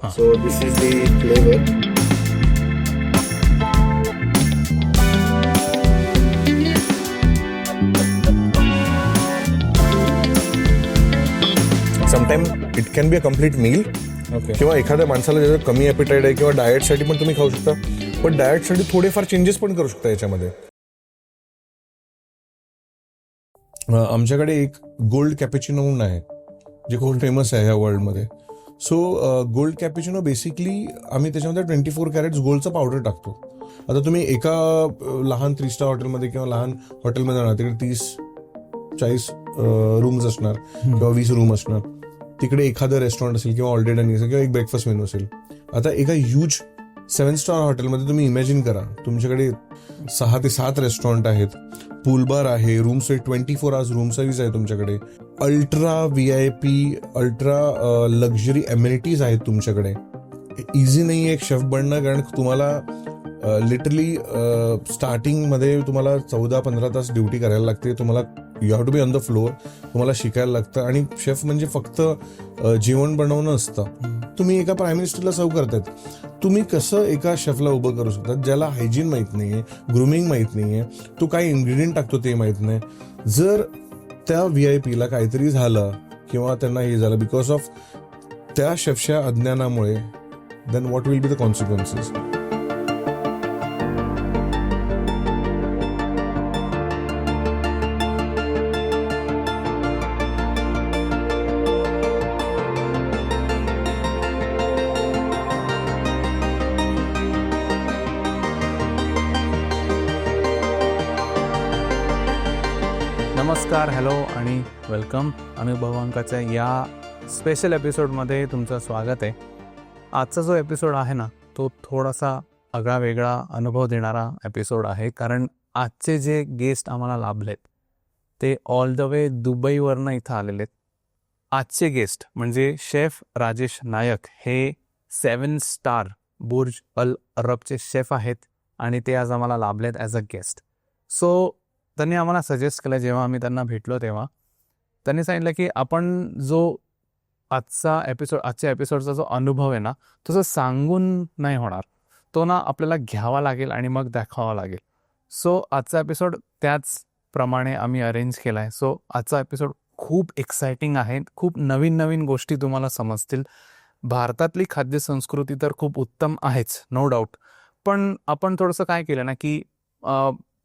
So this is the flavor. Sometime it can be a complete meal. किंवा एखाद्या माणसाला ज्याचं कमी ॲपिटाईट आहे किंवा डाएटसाठी पण तुम्ही खाऊ शकता, पण डाएटसाठी थोडेफार चेंजेस पण करू शकता याच्यामध्ये. आमच्याकडे एक गोल्ड कॅपेचिनो म्हणून आहे जे खूप फेमस आहे ह्या वर्ल्डमध्ये. सो गोल्ड कॅपेचिनो बेसिकली आम्ही त्याच्यामध्ये 24 कॅरेट्स गोल्डचं पावडर टाकतो. आता तुम्ही एका लहान 3 स्टार हॉटेलमध्ये किंवा लहान हॉटेलमध्ये जाणार, तिकडे 30-40 रूम्स असणार किंवा 20 रूम असणार. तिकडे एखादं रेस्टॉरंट असेल किंवा ऑल डे डायनिंग असेल किंवा एक ब्रेकफास्ट मेनू असेल. आता एका ह्यूज 7 स्टार हॉटेलमध्ये तुम्ही इमॅजिन करा, तुमच्याकडे 6 ते 7 रेस्टॉरंट आहेत, पूल बार आहे, room service 24 hours room service आहे तुमच्याकडे, ultra VIP ultra luxury amenities आहेत तुमच्याकडे. इझी नाही आहे एक शेफ बनणं, कारण तुम्हाला लिटरली स्टार्टिंगमध्ये तुम्हाला 14-15 तास ड्युटी करायला लागते. तुम्हाला you have to be on the floor, तुम्हाला शिकायला लागतं. आणि शेफ म्हणजे फक्त जेवण बनवणं असतं. तुम्ही एका प्राईम मिनिस्टरला सर्व करतात, तुम्ही कसं एका शेफला उभं करू शकता ज्याला हायजीन माहीत नाही आहे, ग्रूमिंग माहीत नाही आहे, तो काय इन्ग्रेडियंट टाकतो ते माहीत नाही. जर त्या VIPला काहीतरी झालं किंवा त्यांना हे झालं बिकॉज ऑफ त्या शेफच्या अज्ञानामुळे, then what will be the consequences. नमस्कार, हॅलो आणि वेलकम. अनुभव अंकाच्या या स्पेशल एपिसोडमध्ये तुमचं स्वागत आहे. आजचा जो एपिसोड आहे ना, तो थोडासा आगळा वेगळा अनुभव देणारा एपिसोड आहे. कारण आजचे जे गेस्ट आम्हाला लाभलेत ते ऑल द वे दुबईवरनं इथं आलेले आहेत. आजचे गेस्ट म्हणजे शेफ राजेश नायक. हे 7 स्टार बुर्ज अल अरबचे शेफ आहेत आणि ते आज आम्हाला लाभलेत ॲज अ गेस्ट. सो त्यांनी आम्हाला सजेस्ट केलं, जेव्हा आम्ही त्यांना भेटलो तेव्हा त्यांनी सांगितलं की आपण जो आजच्या एपिसोडचा जो अनुभव आहे ना, तो सांगून नाही होणार, तो ना आपल्याला घ्यावा लागेल आणि मग दाखवावा लागेल. सो आजचा एपिसोड त्याचप्रमाणे आम्ही अरेंज केला आहे. सो आजचा एपिसोड खूप एक्सायटिंग आहे. खूप नवीन नवीन गोष्टी तुम्हाला समजतील. भारतातली खाद्यसंस्कृती तर खूप उत्तम आहेच, नो डाऊट. पण आपण थोडंसं काय केलं ना की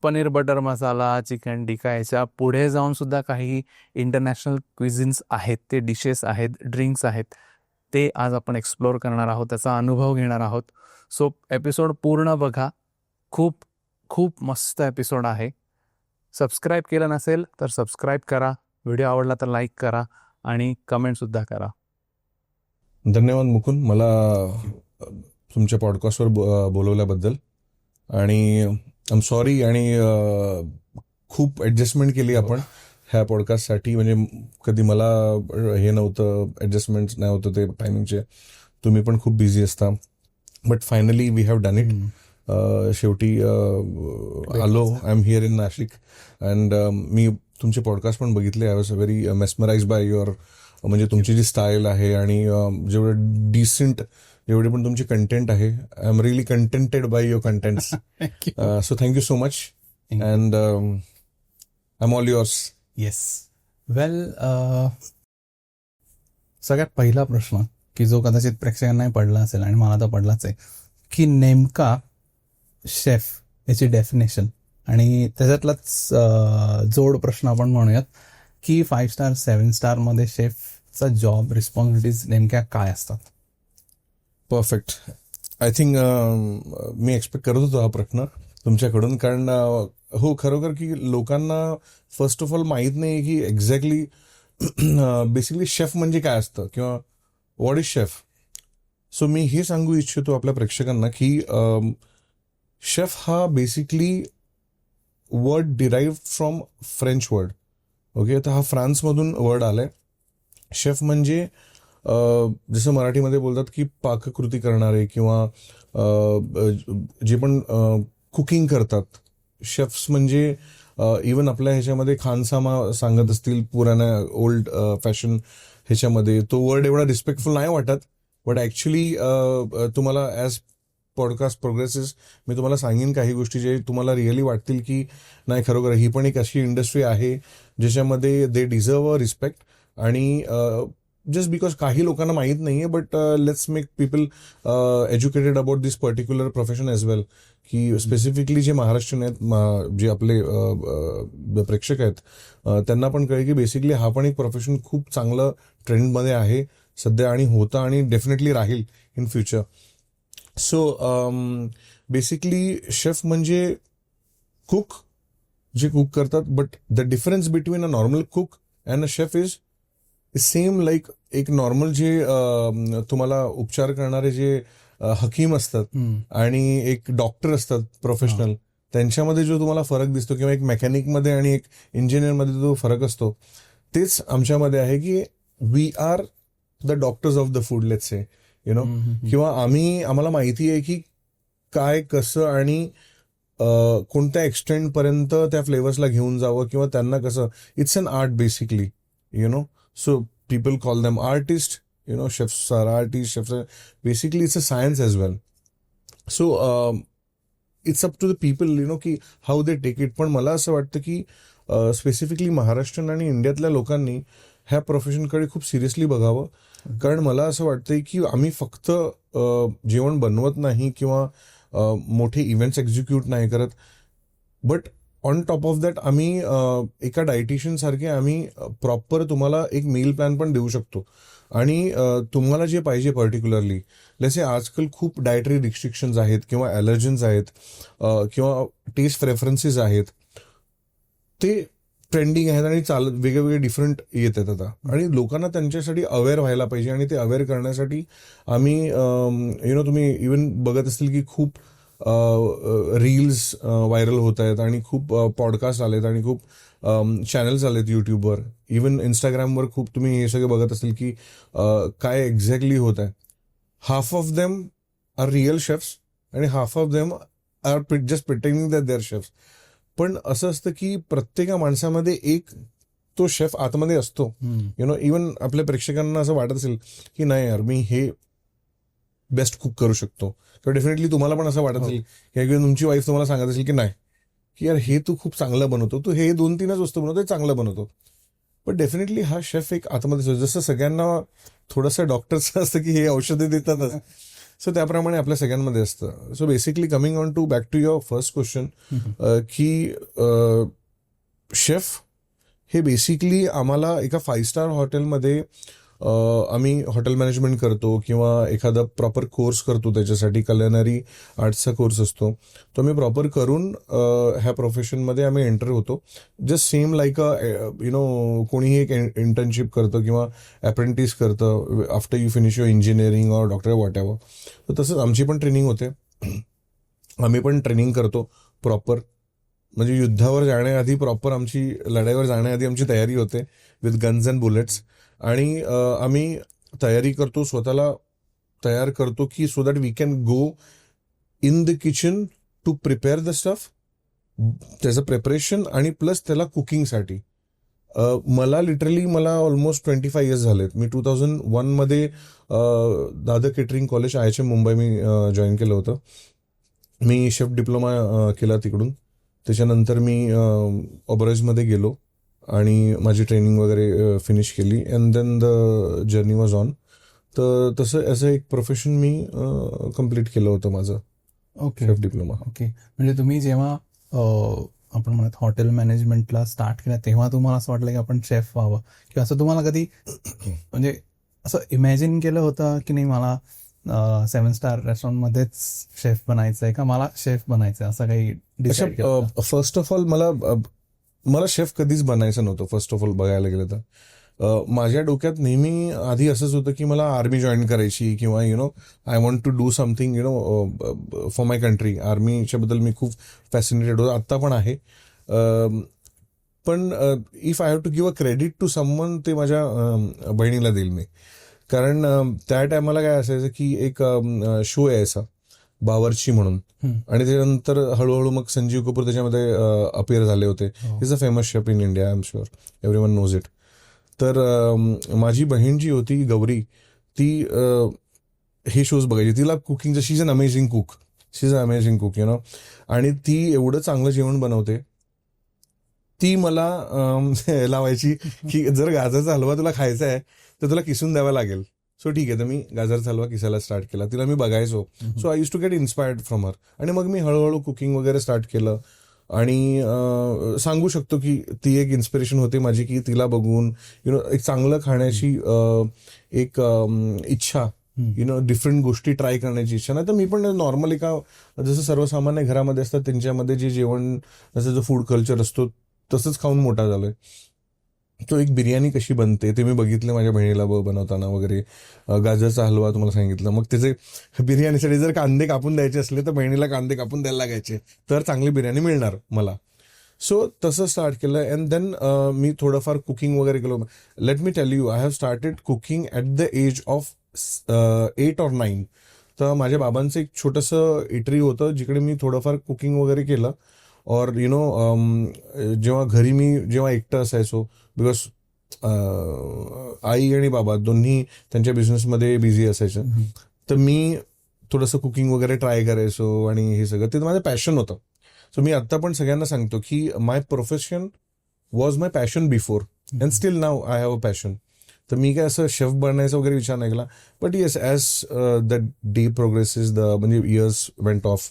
पनीर बटर मसाला, चिकन टिक्का याच्या पुढे जाऊन सुद्धा काही इंटरनॅशनल क्विझिन्स आहेत, ते डिशेस आहेत, ड्रिंक्स आहेत, ते आज आपण एक्सप्लोअर करणार आहोत, त्याचा अनुभव घेणार आहोत. सो एपिसोड पूर्ण बघा, खूप खूप मस्त एपिसोड आहे. सबस्क्राईब केलं नसेल तर सबस्क्राईब करा, व्हिडिओ आवडला तर लाईक करा आणि कमेंटसुद्धा करा. धन्यवाद मुकुंद, मला तुमच्या पॉडकास्टवर बोलवल्याबद्दल. आणि आय एम सॉरी, आणि खूप ॲडजस्टमेंट केली आपण ह्या पॉडकास्टसाठी. म्हणजे कधी मला हे नव्हतं, ॲडजस्टमेंट्स नाही होतं ते टायमिंगचे. तुम्ही पण खूप बिझी असता, but finally we have done it. शेवटी आलो. I am here in Nashik and मी तुमचे पॉडकास्ट पण बघितले. I was very mesmerise by your, म्हणजे तुमची जी स्टाईल आहे आणि जेवढं डिसेंट जेवढे पण तुमचे कंटेंट आहे. I am really contented by your contents. So thank you so much and I am all yours. Yes, well, सगळ्यात पहिला प्रश्न की जो कदाचित प्रेक्षकांनाही पडला असेल आणि मला तर पडलाच आहे, की नेमका शेफ याची डेफिनेशन, आणि त्याच्यातलाच जोड प्रश्न आपण म्हणूयात की 5 स्टार 7 स्टारमध्ये शेफचा जॉब रिस्पॉन्सिबिलिटीज नेमक्या काय असतात. Perfect. I think me expect करत होतो हा प्रश्न तुमच्याकडून, कारण हो, खरोखर की लोकांना फर्स्ट ऑफ ऑल माहीत नाही की एक्झॅक्टली बेसिकली शेफ म्हणजे काय असतं किंवा व्हॉट इज शेफ. सो मी हे सांगू इच्छितो आपल्या प्रेक्षकांना की शेफ हा basically word derive from French word. Okay, तर हा फ्रान्समधून वर्ड आलाय. शेफ म्हणजे जसं मराठीमध्ये बोलतात की पाककृती करणारे किंवा जे पण कुकिंग करतात, शेफ्स म्हणजे इवन आपल्या ह्याच्यामध्ये खानसामा सांगत असतील पुराण्या ओल्ड फॅशन ह्याच्यामध्ये, तो वर्ड एवढा रिस्पेक्टफुल नाही वाटत. बट ॲक्च्युली तुम्हाला ॲज पॉडकास्ट प्रोग्रेसेस मी तुम्हाला सांगेन काही गोष्टी जे तुम्हाला रिअली वाटतील की नाही खरोखर ही पण एक अशी इंडस्ट्री आहे ज्याच्यामध्ये दे डिझर्व अ रिस्पेक्ट. आणि जस्ट बिकॉज काही लोकांना माहीत नाही आहे, but let's make people educated about this particular profession as well. की स्पेसिफिकली जे महाराष्ट्रीयन आहेत, जे आपले प्रेक्षक आहेत, त्यांना पण कळेल की बेसिकली हा पण एक प्रोफेशन खूप चांगलं ट्रेंडमध्ये आहे सध्या आणि होतं आणि डेफिनेटली राहील in future. So basically chef म्हणजे कुक जे कुक करतात, but the difference between a normal cook and a chef is same like एक नॉर्मल जे तुम्हाला उपचार करणारे जे हकीम असतात आणि एक डॉक्टर असतात प्रोफेशनल, त्यांच्यामध्ये जो तुम्हाला फरक दिसतो किंवा एक मेकॅनिकमध्ये आणि एक इंजिनियरमध्ये जो फरक असतो, तेच आमच्यामध्ये आहे की we are the doctors of the food, let's say, you know. किंवा आम्हाला माहिती आहे की काय कसं आणि कोणत्या एक्सटेंटपर्यंत त्या फ्लेवर्सला घेऊन जावं किंवा त्यांना कसं. It's an art basically, you know. So people call them artists, you know, chefs are artists, chefs are, basically it's a science as well. So it's up to the people, you know, की how they take it. पण मला असं वाटतं की specifically Maharashtra आणि इंडियातल्या लोकांनी ह्या प्रोफेशनकडे खूप सिरियसली बघावं. कारण मला असं वाटतंय की आम्ही फक्त जेवण बनवत नाही किंवा मोठे इव्हेंट्स एक्झिक्यूट नाही करत, but on top of that आम्ही एका डायटिशियन सारखे आम्ही प्रॉपर तुम्हाला एक मील प्लॅन पण देऊ शकतो. आणि तुम्हाला जे पाहिजे पर्टिक्युलरली, जसे आजकाल खूप डायटरी रिस्ट्रिक्शन्स आहेत किंवा ॲलर्जन्स आहेत किंवा टेस्ट प्रेफरन्सेस आहेत, ते ट्रेंडिंग आहेत आणि वेगवेगळे डिफरंट येत आहेत आता. आणि लोकांना त्यांच्यासाठी अवेअर व्हायला पाहिजे आणि ते अवेअर करण्यासाठी आम्ही यु नो, तुम्ही इवन बघत असतील की खूप रील्स व्हायरल होत आहेत आणि खूप पॉडकास्ट आलेत आणि खूप चॅनल्स आलेत यूट्यूबवर, इवन इंस्टाग्रामवर खूप तुम्ही हे सगळे बघत असेल की काय एक्झॅक्टली होत आहे. Half of them are real chefs आणि half of them are just pretending that they are chefs. पण असं असतं की प्रत्येका माणसामध्ये एक तो शेफ आतमध्ये असतो, यु नो. इवन आपल्या प्रेक्षकांना असं वाटत असेल की नाही यार, मी हे बेस्ट कुक करू शकतो, तर डेफिनेटली तुम्हाला पण असं वाटत असेल की तुमची वाईफ तुम्हाला सांगत असेल की नाही की यार हे तू खूप चांगलं बनवतो, तू हे 2-3च वस्तू बनवतो, चांगलं बनवतो. पण डेफिनेटली हा शेफ एक आतमध्ये, जसं सगळ्यांना थोडंसं डॉक्टर्सचं असतं की हे औषधे देतातच, सो त्याप्रमाणे आपल्या सगळ्यांमध्ये असतं. So basically coming on to back to your first question, की शेफ हे बेसिकली आम्हाला एका 5 स्टार हॉटेलमध्ये आम्ही हॉटेल मॅनेजमेंट करतो किंवा एखादा प्रॉपर कोर्स करतो, त्याच्यासाठी कल्याणरी आर्ट्सचा कोर्स असतो, तो आम्ही प्रॉपर करून ह्या प्रोफेशनमध्ये आम्ही एंटर होतो. Just same like you know, कोणीही एक इंटर्नशिप करतं किंवा अप्रेंटिस करतं after you finish your engineering or doctor what ever. तर तसंच आमची पण ट्रेनिंग होते, आम्ही पण ट्रेनिंग करतो प्रॉपर. म्हणजे युद्धावर जाण्याआधी प्रॉपर आमची, लढाईवर जाण्याआधी आमची तयारी होते विथ गन्स अँड बुलेट्स. आणि आम्ही तयारी करतो, स्वतःला तयार करतो की so that we can go in the kitchen to prepare the stuff, त्याचं प्रिपरेशन आणि प्लस त्याला कुकिंगसाठी. मला ऑलमोस्ट 25 इयर्स झालेत. मी 2001 Dadar catering college IHM Mumbai मी जॉईन केलं होतं. मी शेफ डिप्लोमा केला तिकडून. त्याच्यानंतर मी ओबराईजमध्ये गेलो आणि माझी ट्रेनिंग वगैरे फिनिश केली and then the journey was on. तर तसं असं एक प्रोफेशन मी कम्प्लीट केलं होतं माझं. Okay, chef diploma. ओके. म्हणजे तुम्ही जेव्हा आपण म्हणत हॉटेल मॅनेजमेंटला स्टार्ट केलं, तेव्हा तुम्हाला असं वाटलं की आपण शेफ व्हावं, किंवा असं तुम्हाला कधी म्हणजे असं इमॅजिन केलं होतं की नाही मला 7 स्टार रेस्टॉरंटमध्येच शेफ बनायचं आहे, का मला शेफ बनायचं आहे, असं काही डिसाईड केलं? फर्स्ट ऑफ ऑल मला शेफ कधीच बनायचं नव्हतं. फर्स्ट ऑफ ऑल बघायला गेलं तर माझ्या डोक्यात नेहमी आधी असंच होतं की मला आर्मी जॉईन करायची किंवा you know I want to do something you know for my country. आर्मीच्याबद्दल मी खूप फॅसिनेटेड होतो, आत्ता पण आहे. पण if I have to give a credit to someone, ते माझ्या बहिणीला देईल मी. कारण त्या टायमाला काय असायचं की एक शो यायचा बावर्ची म्हणून, आणि त्याच्यानंतर हळूहळू मग संजीव कपूर त्याच्यामध्ये अपिअर झाले होते. Is a famous chef in India, I am sure everyone knows it. तर माझी बहीण जी होती गौरी, ती हे शोज बघायचे. तिला कुकिंगचं, she is an amazing cook you know. आणि ती एवढं चांगलं जेवण बनवते. ती मला लावायची की जर गाजरचा हलवा तुला खायचा आहे तर तुला किसून द्यावा लागेल. सो ठीक आहे, तर मी गाजरचा हलवा किसायला स्टार्ट केला. तिला मी बघायचो. So I use to get inspired from her. आणि मग मी हळूहळू कुकिंग वगैरे स्टार्ट केलं. आणि सांगू शकतो की ती एक इन्स्पिरेशन होते माझी, की तिला बघून एक चांगलं खाण्याची एक इच्छा, डिफरंट गोष्टी ट्राय करण्याची इच्छा. नाही तर मी पण नॉर्मल एका जसं सर्वसामान्य घरामध्ये असतात त्यांच्यामध्ये जे जेवण, जसं जो फूड कल्चर असतो तसंच खाऊन मोठा झालोय. तो एक बिर्याणी कशी बनते ते मी बघितलं माझ्या बहिणीला बनवताना वगैरे. गाजरचा हलवा तुम्हाला सांगितलं. मग त्याचे बिर्याणीसाठी जर कांदे कापून द्यायचे असले तर बहिणीला कांदे कापून द्यायला लागायचे, तर चांगली बिर्याणी मिळणार मला. सो तसं स्टार्ट केलं. अँड देन मी थोडंफार कुकिंग वगैरे केलं. Let me tell you, I have started cooking at the age of 8 or 9. तर माझ्या बाबांचं एक छोटंसं इटरी होतं जिकडे मी थोडंफार कुकिंग वगैरे केलं. और जेव्हा घरी मी जेव्हा एकटं असायचो, बिकॉज आई आणि बाबा दोन्ही त्यांच्या बिझनेसमध्ये बिझी असायचं, तर मी थोडंसं कुकिंग वगैरे ट्राय करायचो. आणि हे सगळं ते माझं पॅशन होतं. सो मी आत्ता पण सगळ्यांना सांगतो की my profession was my passion before and still now I have a passion. तर मी काय असं शेफ बनण्याचा वगैरे विचार नाही केला. But yes, as the day progresses, म्हणजे इयर्स वेंट ऑफ.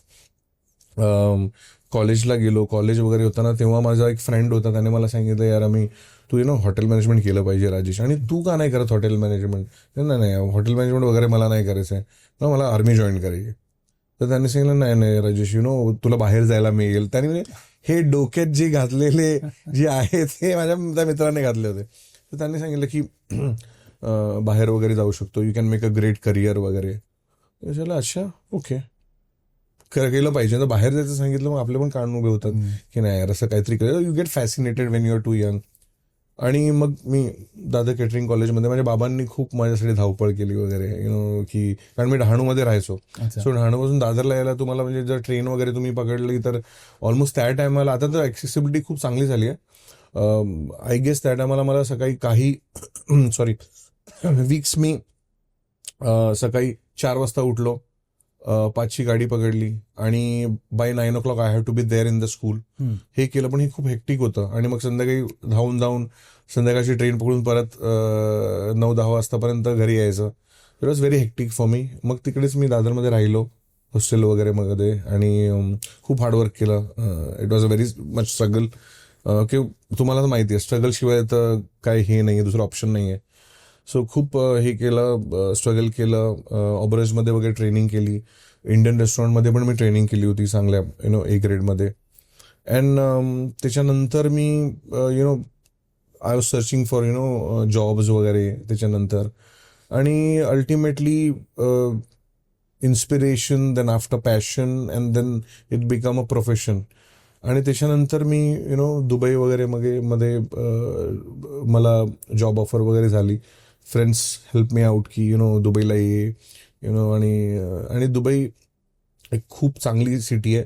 कॉलेजला गेलो, कॉलेज वगैरे होताना तेव्हा माझा एक फ्रेंड होता, त्याने मला सांगितलं, यार तू हॉटेल मॅनेजमेंट केलं पाहिजे राजेश. आणि तू का नाही करत हॉटेल मॅनेजमेंट? नाही, हॉटेल मॅनेजमेंट वगैरे मला नाही करायचं आहे, तर मला आर्मी जॉईन करायची. तर त्याने सांगितलं, नाही राजेश, तुला बाहेर जायला मिळेल. त्याने हे डोक्यात जे घातलेले जे आहेत हे माझ्या त्या मित्राने घातले होते. तर त्यांनी सांगितलं की बाहेर वगैरे जाऊ शकतो, you can make a great career वगैरे. अच्छा, ओके, केलं पाहिजे. तर बाहेर जायचं सांगितलं, मग आपले पण कान उभे होतात की नाही यार असं काहीतरी केलं. You get fascinated when you are too young. आणि मग मी दादर केटरिंग कॉलेजमध्ये माझ्या बाबांनी खूप माझ्यासाठी धावपळ केली वगैरे, की कारण मी डहाणूमध्ये राहायचो. सो डहाणूपासून दादरला यायला तुम्हाला, म्हणजे जर ट्रेन वगैरे तुम्ही पकडली तर ऑलमोस्ट त्या टायमाला, आता तर ॲक्सेसिबिलिटी खूप चांगली झाली आहे. आय गेस त्या टायमाला मला सकाळी वीक्स मी सकाळी 4 वाजता उठलो, 5ची गाडी पकडली आणि by 9 o'clock I have to be there in the school. हे केलं, पण हे खूप हेक्टिक होतं. आणि मग संध्याकाळी धावून संध्याकाळची ट्रेन पकडून परत 9-10 वाजतापर्यंत घरी यायचं. It was very hectic for me. मग तिकडेच मी दादरमध्ये राहिलो, हॉस्टेल वगैरे मध्ये, आणि खूप हार्डवर्क केलं. It was a very much struggle, की तुम्हाला तर माहिती आहे स्ट्रगल शिवाय तर काय हे नाही आहे, दुसरं ऑप्शन नाही आहे. सो खूप हे केलं, स्ट्रगल केलं. ऑबरेजमध्ये वगैरे ट्रेनिंग केली. इंडियन रेस्टॉरंटमध्ये पण मी ट्रेनिंग केली होती चांगल्या A ग्रेडमध्ये. अँड त्याच्यानंतर मी I was searching for jobs वगैरे त्याच्यानंतर. आणि ultimately inspiration, then after passion, and then it become a profession. आणि त्याच्यानंतर मी दुबई वगैरे मध्ये मला जॉब ऑफर वगैरे झाली. फ्रेंड्स हेल्प मी आउट की दुबईला ये, आणि दुबई एक खूप चांगली सिटी आहे.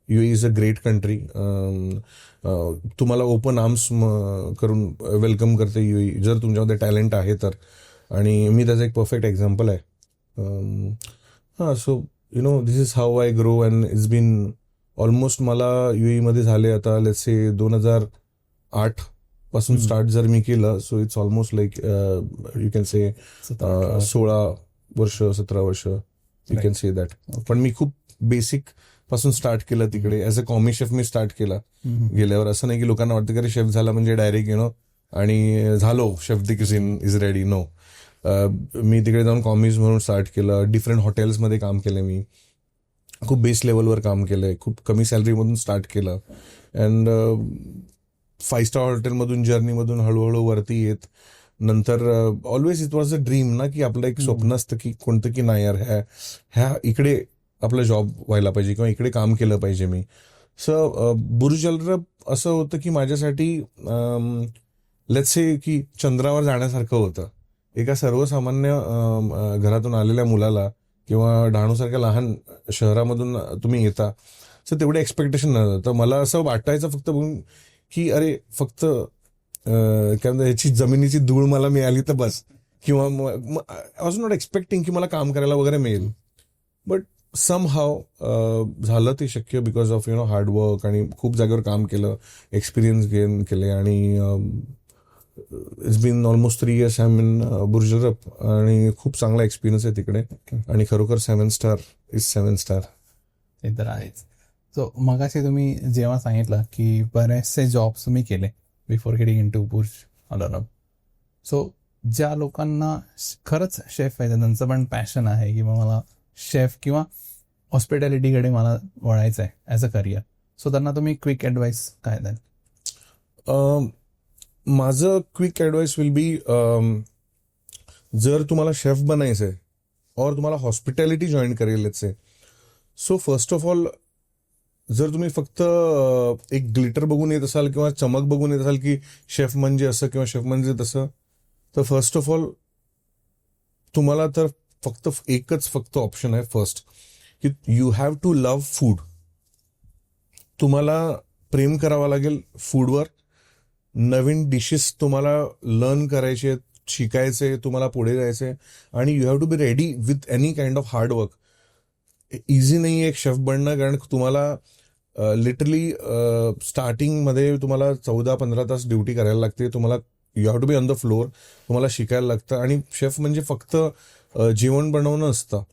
UAE is a great country. तुम्हाला ओपन आर्म्स करून वेलकम करते UAE, जर तुमच्यामध्ये टॅलेंट आहे तर. आणि मी त्याचं एक परफेक्ट एक्झाम्पल आहे. So this is how I grow. And it's been almost मला UAE मध्ये झाले आता लेट्स से 2008 पासून स्टार्ट जर मी केलं. So it's almost like you can say 16 वर्ष 17 वर्ष, यू कॅन से दॅट. पण मी खूप बेसिक पासून स्टार्ट केलं तिकडे. ॲज अ कॉमी शेफ मी स्टार्ट केला गेल्यावर. असं नाही की लोकांना वाटतं की अरे शेफ झाला म्हणजे डायरेक्ट आणि झालो chef the cuisine is ready. No, मी तिकडे जाऊन कॉमीज म्हणून स्टार्ट केलं. डिफरंट हॉटेल्समध्ये काम केलं मी. खूप बेस लेवलवर काम केलंय. खूप कमी सॅलरीमधून स्टार्ट केलं. अँड 5 स्टार हॉटेलमधून जर्नीमधून हळूहळू वरती येत. नंतर always it was a dream ना, की आपलं एक स्वप्न असतं की कोणतं की नाही यार ह्या इकडे आपला जॉब व्हायला पाहिजे किंवा इकडे काम केलं पाहिजे मी. सो बुर्ज अल अरब असं होतं की माझ्यासाठी लेट्स से की चंद्रावर जाण्यासारखं होतं. एका सर्वसामान्य घरातून आलेल्या मुलाला किंवा डहाणूसारख्या लहान शहरामधून तुम्ही येता, सो तेवढे एक्सपेक्टेशन नव्हतं. तर मला असं वाटायचं फक्त बघून की अरे फक्त काय म्हणतात ह्याची जमिनीची धूळ मला मिळाली तर बस, किंवा आय वॉज नॉट एक्सपेक्टिंग की मला काम करायला वगैरे मिळेल. बट सम हाव झालं ते शक्य बिकॉज ऑफ हार्डवर्क आणि खूप जागेवर काम केलं, एक्सपिरियन्स गेन केले. आणि it's been almost 3 years I mean Burj Al Arab, आणि खूप चांगला एक्सपिरियन्स आहे तिकडे. आणि खरोखर 7 स्टार इज 7 स्टार. ते तर आहेच. सो मगाशी तुम्ही जेव्हा सांगितलं की बरेचसे जॉब्स तुम्ही केले before getting into Burj Al Arab, so ज्या लोकांना खरंच शेफ व्हायचं, त्यांचं पण पॅशन आहे किंवा मला शेफ किंवा हॉस्पिटॅलिटीकडे मला वळायचं आहे ॲज अ करिअर, सो त्यांना तुम्ही क्विक ॲडवाईस काय द्याल? माझं क्विक ॲडवाईस विल बी, जर तुम्हाला शेफ बनायचं आहे और तुम्हाला हॉस्पिटॅलिटी जॉईन करायला आहे, सो फर्स्ट ऑफ ऑल जर तुम्ही फक्त एक ग्लिटर बघून येत असाल किंवा चमक बघून येत असाल की शेफ म्हणजे असं किंवा शेफ म्हणजे तसं, तर फर्स्ट ऑफ ऑल तुम्हाला तर फक्त ऑप्शन आहे फर्स्ट, की you have to love food. तुम्हाला प्रेम करावं लागेल फूडवर. नवीन डिशेस तुम्हाला लर्न करायचे, शिकायचे, तुम्हाला पुढे जायचे, आणि you have to be ready with any kind of hard work. Easy नाही आहे एक शेफ बनणं, कारण तुम्हाला लिटरली स्टार्टिंगमध्ये तुम्हाला 14-15 तास ड्युटी करायला लागते. तुम्हाला you have to be on the floor, तुम्हाला शिकायला लागतं. आणि शेफ म्हणजे फक्त जेवण बनवणं असतं.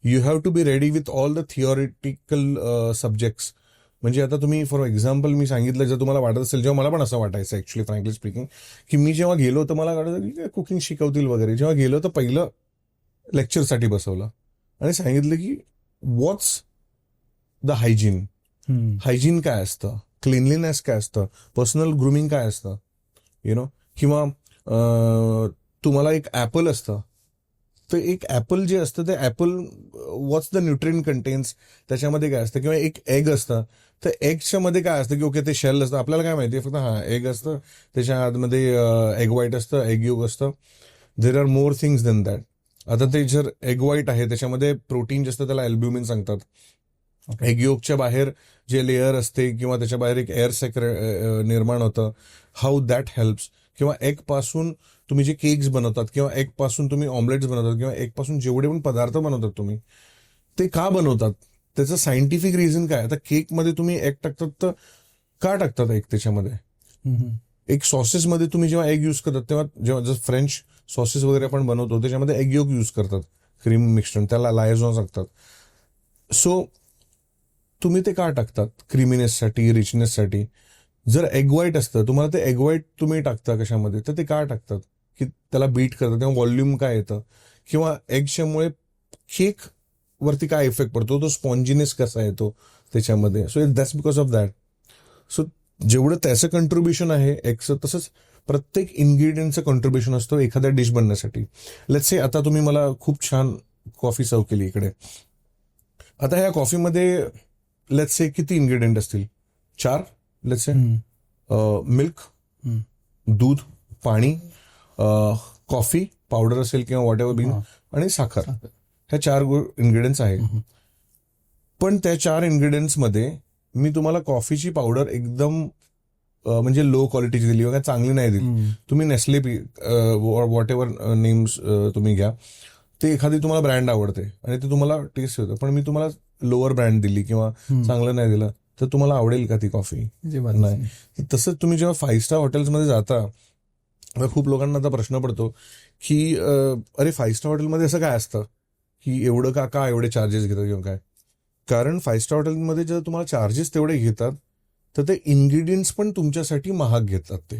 You have to be ready with all the theoretical subjects. म्हणजे आता तुम्ही फॉर एक्झाम्पल मी सांगितलं, जर तुम्हाला वाटत असेल, जेव्हा मला पण असं वाटायचं ॲक्च्युली फ्रँकली स्पीकिंग, की मी जेव्हा गेलो तर मला वाटायचं की कुकिंग शिकवतील वगैरे. जेव्हा गेलो तर पहिलं लेक्चरसाठी बसवलं आणि सांगितलं की व्हॉट्स द हायजीन काय असतं, क्लिनलीनेस काय असतं, पर्सनल ग्रूमिंग काय असतं, किंवा तुम्हाला एक ॲपल असतं, तर एक ॲपल जे असतं ते Apple what's the nutrient contains, त्याच्यामध्ये काय असतं. किंवा एक एग असतं, तर एगच्या मध्ये काय असतं की ओके ते शेल असतं, आपल्याला काय माहिती आहे, फक्त एग असतं, त्याच्या आतमध्ये एग व्हाईट असतं, एग योग असतं. There are more things than that. आता ते जर एग व्हाईट आहे त्याच्यामध्ये प्रोटीन जे असतं त्याला अल्ब्युमिन सांगतात. एग योगच्या बाहेर जे लेअर असते किंवा त्याच्या बाहेर एक एअर सॅक निर्माण होतं, हाऊ दॅट हेल्प्स. किंवा एग पासून तुम्ही जे केक्स बनवतात, किंवा एग पासून तुम्ही ऑमलेट्स बनवतात, किंवा एग पासून जेवढे पण पदार्थ बनवतात तुम्ही, ते का बनवतात, त्याचं सायंटिफिक रिझन काय. आता केकमध्ये तुम्ही एग टाकतात, तर का टाकतात एग त्याच्यामध्ये. एक सॉसेसमध्ये तुम्ही जेव्हा एग यूज करतात, तेव्हा जेव्हा जर फ्रेंच सॉसेस वगैरे आपण बनवतो त्याच्यामध्ये एग योग यूज करतात, क्रीम मिक्सचर, त्याला लायझॉन सांगतात. सो तुम्ही ते का टाकतात, क्रिमिनेससाठी, रिचनेससाठी. जर एग व्हाईट असतं, तुम्हाला ते एग व्हाईट तुम्ही टाकता कशामध्ये, तर ते का टाकतात, की त्याला बीट करतात, तेव्हा व्हॉल्यूम काय येतं, किंवा एगच्यामुळे केक वरती काय इफेक्ट पडतो, तो स्पॉन्जिनेस कसा येतो त्याच्यामध्ये. So that's because of that. So जेवढं त्याचं कंट्रीब्युशन आहे एगचं, तसंच प्रत्येक इन्ग्रेडियंटचं कंट्रीब्युशन असतं एखाद्या डिश बनण्यासाठी. लेट्स से आता तुम्ही मला खूप छान कॉफी सर्व केली इकडे. आता ह्या कॉफीमध्ये लेट्स से किती इन्ग्रेडियंट असतील, 4. लेट्स से मिल्क, दूध, पाणी, कॉफी पावडर असेल किंवा व्हॉट एव्हर बीन, आणि साखर. ह्या 4 इन्ग्रेडियंट्स आहेत. पण त्या 4 इन्ग्रेडियंट्समध्ये मी तुम्हाला कॉफीची पावडर एकदम म्हणजे लो क्वालिटीची दिली वगैरे, चांगली नाही दिली. तुम्ही नेस्ले व्हॉट एव्हर नेम्स तुम्ही घ्या, ते एखादी तुम्हाला ब्रँड आवडते आणि ते तुम्हाला टेस्ट होतं, पण मी तुम्हाला लोअर ब्रँड दिली किंवा चांगलं नाही दिलं, तर तुम्हाला आवडेल का ती कॉफी? नाही. तसंच तुम्ही जेव्हा 5 स्टार हॉटेल्समध्ये जाता, खूप लोकांना आता प्रश्न पडतो की अरे 5 स्टार हॉटेलमध्ये असं काय असतं की एवढं का एवढे चार्जेस घेतात किंवा काय. कारण 5 स्टार हॉटेलमध्ये जर तुम्हाला चार्जेस तेवढे घेतात, तर ते इन्ग्रेडियंट्स पण तुमच्यासाठी महाग घेतात. ते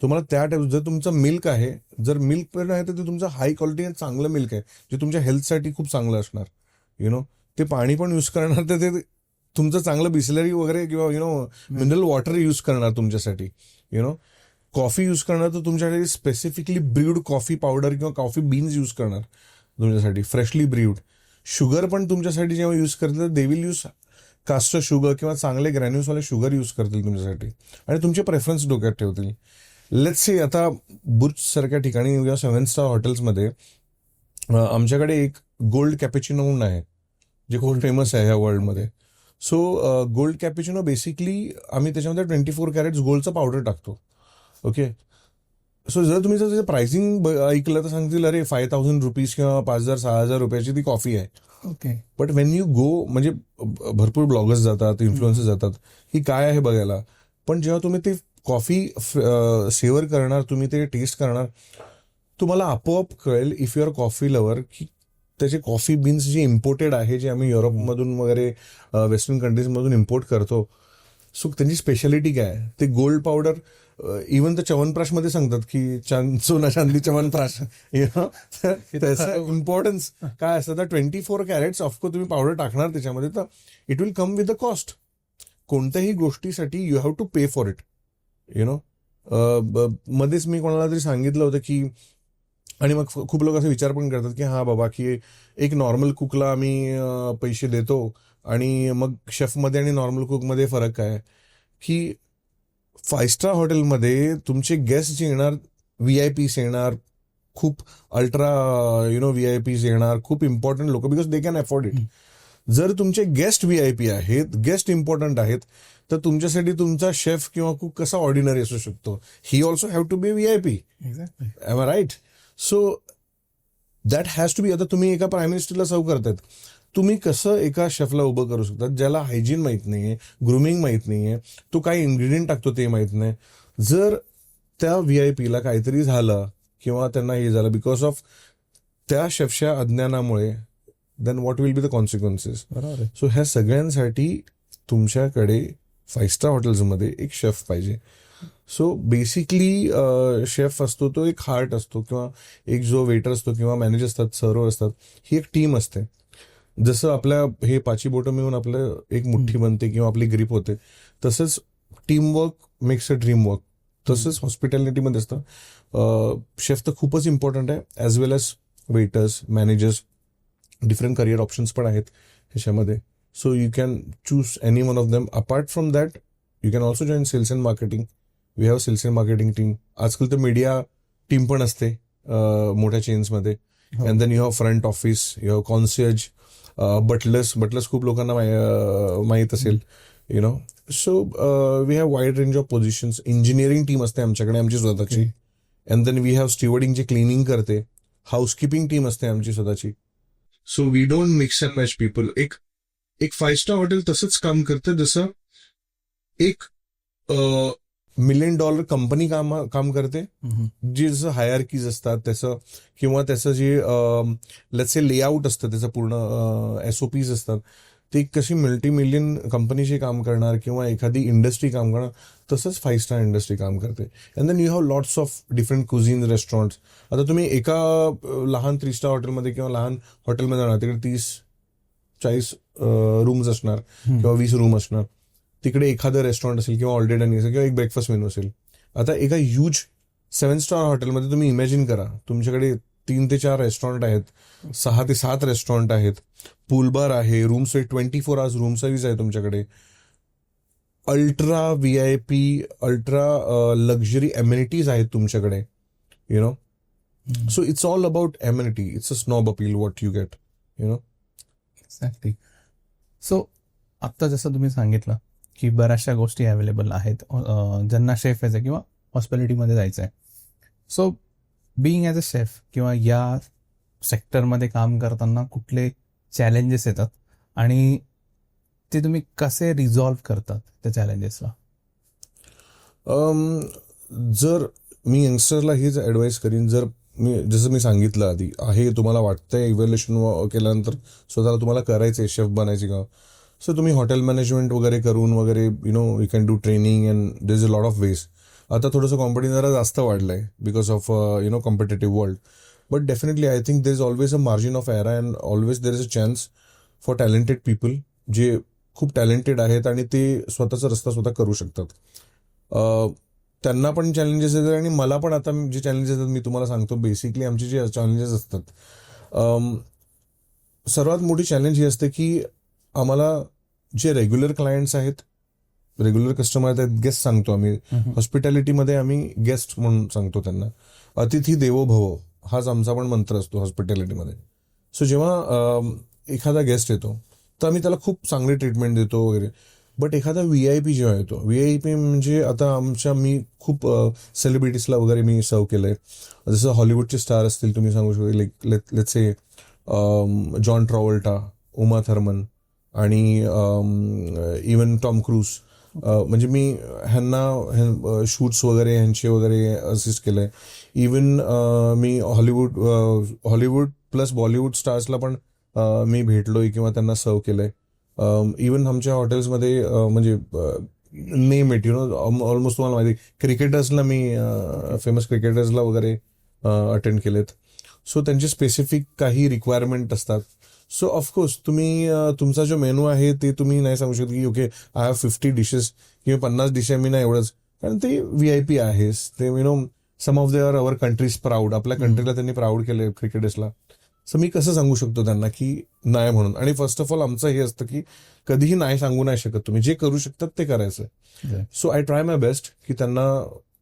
तुम्हाला त्या टाईप, जर तुमचं मिल्क आहे, जर मिल्क पण आहे, तर ते तुमचं हाय क्वालिटी चांगलं मिल्क आहे, जे तुमच्या हेल्थसाठी खूप चांगलं असणार. ते पाणी पण यूज करणार, तर ते तुमचं चांगलं बिस्लरी वगैरे किंवा मिनरल वॉटर यूज करणार तुमच्यासाठी. कॉफी यूज करणार, तर तुमच्यासाठी स्पेसिफिकली ब्रीड कॉफी पावडर किंवा कॉफी बीन्स यूज करणार तुमच्यासाठी, फ्रेशली ब्रीड. शुगर पण तुमच्यासाठी जेव्हा यूज करतील, they will use caster sugar किंवा चांगले ग्रॅन्युल्सवाले शुगर यूज करतील तुमच्यासाठी, आणि तुमचे प्रेफरन्स डोक्यात ठेवतील. लेट्स से आता बुर्ज सारख्या ठिकाणी किंवा 7 स्टार हॉटेल्समध्ये आमच्याकडे एक गोल्ड कॅपेचिनो म्हणून आहे, जे खूप फेमस आहे ह्या वर्ल्डमध्ये. सो गोल्ड कॅपेचिनो बेसिकली आम्ही त्याच्यामध्ये 24 कॅरेट्स गोल्डचं पावडर टाकतो. ओके. सो जर तुम्ही जर प्राइसिंग ऐकलं तर सांगतील अरे 5,000 रुपीज किंवा 5,000-6,000 रुपयाची ती कॉफी आहे. Okay. But Wien you go, म्हणजे भरपूर ब्लॉगर्स जातात, इन्फ्लुएन्सर्स जातात, ही काय आहे बघायला. पण जेव्हा तुम्ही ते कॉफी सेवर करणार, तुम्ही ते टेस्ट करणार, तुम्हाला आपोआप कळेल if you are coffee lover की त्याचे कॉफी बीन्स जे इम्पोर्टेड आहे, जे आम्ही युरोपमधून वगैरे वेस्टर्न कंट्रीजमधून इम्पोर्ट करतो, सो त्यांची स्पेशालिटी काय आहे. ते गोल्ड पावडर इव्हन तर च्यवनप्राशमध्ये सांगतात की सोना चांदी च्यवनप्राश, त्याचं इम्पॉर्टन्स काय असतं. तर 24 कॅरेट्स ऑफकोर्स तुम्ही पावडर टाकणार त्याच्यामध्ये, तर it will come with the cost. कोणत्याही गोष्टीसाठी you have to pay for it, you know. मध्येच मी कोणाला तरी सांगितलं होतं की, आणि मग खूप लोक असे विचार पण करतात की हा बाबा की एक नॉर्मल कुकला आम्ही पैसे देतो आणि मग शेफमध्ये आणि नॉर्मल कुकमध्ये फरक काय, की 5 स्टार हॉटेलमध्ये तुमचे गेस्ट जे येणार, VIP येणार, खूप अल्ट्रा VIP येणार, खूप इम्पॉर्टंट लोक, because they can afford it. जर तुमचे गेस्ट VIP आहेत, गेस्ट इम्पॉर्टंट आहेत, तर तुमच्यासाठी तुमचा शेफ किंवा कुक कसा ऑर्डिनरी असू शकतो. He also have to be VIP. Exactly. Am I right? So that has to be. आता तुम्ही एका प्राईम मिनिस्टरला सर्व करतायत, तुम्ही कसं एका शेफला उभं करू शकतात ज्याला हायजीन माहीत नाहीये, ग्रुमिंग माहीत नाहीये, तो काय इन्ग्रेडियंट टाकतो ते माहीत नाही. जर त्या VIPला काहीतरी झालं किंवा त्यांना हे झालं बिकॉज ऑफ त्या शेफच्या अज्ञानामुळे, then what will be the consequences. बरोबर आहे. सो ह्या सगळ्यांसाठी तुमच्याकडे 5 स्टार हॉटेल्समध्ये एक शेफ पाहिजे. सो बेसिकली शेफ असतो तो एक हार्ट असतो, किंवा एक जो वेटर असतो किंवा मॅनेजर असतात, सर्वर असतात, ही एक टीम असते. जसं आपल्या हे पाची बोटं मिळून आपलं एक मुठ्ठी बनते किंवा आपली ग्रीप होते, तसंच teamwork makes a dream work. तसंच हॉस्पिटॅलिटीमध्ये असतं. शेफ तर खूपच इम्पॉर्टंट आहे, as well as waiters, managers, different career options पण आहेत ह्याच्यामध्ये. So you can choose any one of them. Apart from that you can also join sales and marketing. We have sales and marketing team. आजकाल तर media team पण असते मोठ्या चेन्समध्ये. And then you have front office, you have concierge, butlers खूप लोकांना माहीत असेल, you know. So we have wide range of positions. Engineering team असते आमच्याकडे आमची स्वतःची. And then we have stewarding जे क्लिनिंग करते. हाऊसकीपिंग टीम असते आमची स्वतःची. So we don't mix and match people. एक 5 स्टार हॉटेल तसंच काम करतं जसं एक $1 मिलियन कंपनी काम करते, जे जसं हायरकीज असतात त्याचं, किंवा त्याचं जे लेट्स से लेआउट असतं, त्याचं पूर्ण SOPs असतात, ते कशी मल्टी-मिलियन कंपनीशी काम करणार किंवा एखादी इंडस्ट्री काम करणार, तसंच 5 स्टार इंडस्ट्री काम करते. And then you have lots of different cuisine restaurants. आता तुम्ही एका लहान 3 स्टार हॉटेलमध्ये किंवा लहान हॉटेलमध्ये जाणार, तिकडे 30-40 रूम्स असणार किंवा 20 रूम असणार. तिकडे एखादं रेस्टॉरंट असेल किंवा ऑलरेडी डायनिंग असेल किंवा एक ब्रेकफास्ट मेनू असेल. आता एका ह्यूज 7 स्टार हॉटेलमध्ये तुम्ही इमॅजिन करा, तुमच्याकडे 3 ते 4 रेस्टॉरंट आहेत, 6 ते 7 रेस्टॉरंट आहेत, पूल बार आहे, रूम्स 24 आवर्स रूम सर्व्हिस आहे तुमच्याकडे, ultra VIP, ultra luxury amenities आहेत तुमच्याकडे, U know. So it's all about amenity. It's a snob appeal what you get, you know. Exactly. So आत्ता जसं तुम्ही सांगितलं की बऱ्याचशा गोष्टी अवेलेबल आहेत ज्यांना शेफ यायचं किंवा हॉस्पिटॅलिटीमध्ये जायचं आहे. So being as a chef किंवा या सेक्टरमध्ये काम करताना कुठले चॅलेंजेस येतात आणि ते तुम्ही कसे रिझॉल्व्ह करतात त्या चॅलेंजेसला? जर मी यंगस्टरला हेच ॲडवाईस करीन, जसं मी सांगितलं आधी आहे, तुम्हाला वाटतंय इव्हॅल्युएशन केल्यानंतर स्वतःला तुम्हाला करायचं शेफ बनायचे का, सो तुम्ही हॉटेल मॅनेजमेंट वगैरे करून वगैरे you can do training and there is a lot of ways. आता थोडंसं कॉम्पिटिशन जरा जास्त वाढलं आहे because of competitive world. But definitely I think there is always a margin of error and always there is a chance for talented people जे खूप talented आहेत आणि ते स्वतःचा रस्ता स्वतः करू शकतात. त्यांना पण चॅलेंजेस येतात आणि मला पण आता जे चॅलेंजेस येतात मी तुम्हाला सांगतो. बेसिकली आमचे जे चॅलेंजेस असतात, सर्वात मोठी चॅलेंज ही असते की आम्हाला जे रेग्युलर क्लायंट्स आहेत, रेग्युलर कस्टमर आहेत, गेस्ट सांगतो आम्ही हॉस्पिटॅलिटीमध्ये, आम्ही गेस्ट म्हणून सांगतो त्यांना. अतिथी देवो भव हाच आमचा पण मंत्र असतो हॉस्पिटॅलिटीमध्ये. सो जेव्हा एखादा गेस्ट येतो तर आम्ही त्याला खूप चांगली ट्रीटमेंट देतो वगैरे. बट एखादा VIP जेव्हा येतो, VIP म्हणजे आता मी खूप सेलिब्रिटीजला वगैरे मी सर्व केलंय. जसं हॉलिवूडचे स्टार असतील, तुम्ही सांगू शकता like let's say John Travolta, Uma Thurman आणि इवन टॉम क्रूज. म्हणजे मी ह्यांना शूट्स वगैरे ह्यांचे वगैरे असिस्ट केलंय. इवन मी हॉलिवूड प्लस बॉलिवूड स्टार्सला पण मी भेटलोय किंवा त्यांना सर्व केलंय. इवन आमच्या हॉटेल्समध्ये म्हणजे नेम इट ऑलमोस्ट तुम्हाला माहिती क्रिकेटर्सला मी फेमस क्रिकेटर्सला वगैरे अटेंड केलेत. सो त्यांचे स्पेसिफिक काही रिक्वायरमेंट असतात. सो ऑफकोर्स तुम्ही तुमचा जो मेनू आहे ते तुम्ही नाही सांगू शकत की ओके आय हॅव 50 डिशेस किंवा 50 डिशेस मी नाही एवढंच, कारण ते VIP आहेस. ते some of their our countries proud. आपल्या कंट्रीला त्यांनी प्राऊड केले क्रिकेटर्सला. सो मी कसं सांगू शकतो त्यांना की नाही म्हणून. आणि फर्स्ट ऑफ ऑल आमचं हे असतं की कधीही नाही सांगू नाही शकत. तुम्ही जे करू शकतात ते करायचं. So I try my best की त्यांना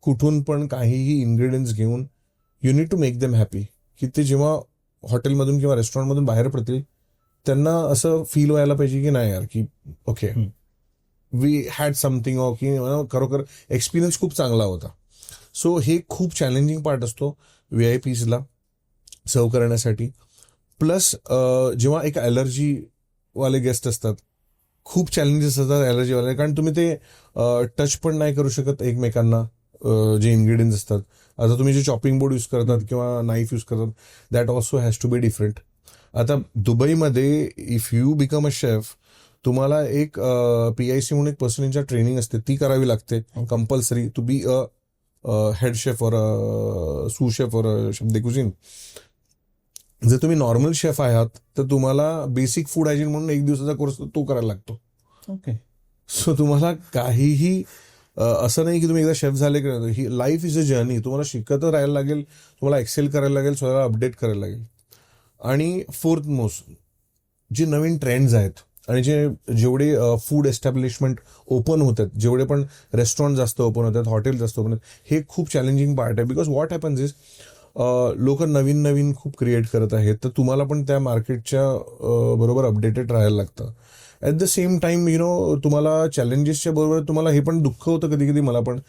कुठून पण काहीही इन्ग्रेडियंट्स घेऊन you need to make them happy. की ते जेव्हा हॉटेलमधून किंवा रेस्टॉरंटमधून बाहेर पडतील त्यांना असं फील व्हायला पाहिजे की नाही यार की okay we had something of की खरोखर एक्सपिरियन्स खूप चांगला होता. सो हे खूप चॅलेंजिंग पार्ट असतो VIPsला सर्व करण्यासाठी. प्लस जेव्हा एक ॲलर्जीवाले गेस्ट असतात, खूप चॅलेंजेस असतात ॲलर्जीवाले, कारण तुम्ही ते टच पण नाही करू शकत एकमेकांना. जे इन्ग्रेडियंट्स असतात, आता तुम्ही जे चॉपिंग बोर्ड यूज करतात किंवा नाईफ यूज करतात, that also has to be different. आता दुबईमध्ये if you become a chef, तुम्हाला एक PIC म्हणून एक पर्सनच्या ट्रेनिंग असते, ती करावी लागते compulsory to be a head chef और सू शेफ और शेफ दे कुझिन. जर तुम्ही नॉर्मल शेफ आहात तर तुम्हाला बेसिक फूड हायजीन म्हणून 1 दिवसाचा कोर्स तो करायला लागतो. ओके. सो तुम्हाला काहीही असं नाही की तुम्ही एकदा शेफ झाले की ही लाईफ इज अ जर्नी. तुम्हाला शिकत राहायला लागेल, तुम्हाला एक्सेल करायला लागेल, स्वतःला अपडेट करायला लागेल. आणि फोर्थ मोस्ट जे नवीन ट्रेंड्स आहेत आणि जेवढे फूड एस्टॅब्लिशमेंट ओपन होत आहेत, जेवढे पण रेस्टॉरंट जास्त ओपन होत आहेत, हॉटेल जास्त ओपन आहेत, हे खूप चॅलेंजिंग पार्ट आहे. बिकॉज व्हॉट हॅपन्स इज लोक नवीन नवीन खूप क्रिएट करत आहेत, तर तुम्हाला पण त्या मार्केटच्या बरोबर अपडेटेड राहायला लागतं. ॲट द सेम टाइम तुम्हाला चॅलेंजेसच्या बरोबर तुम्हाला हे पण दुःख होतं कधी कधी मला पण,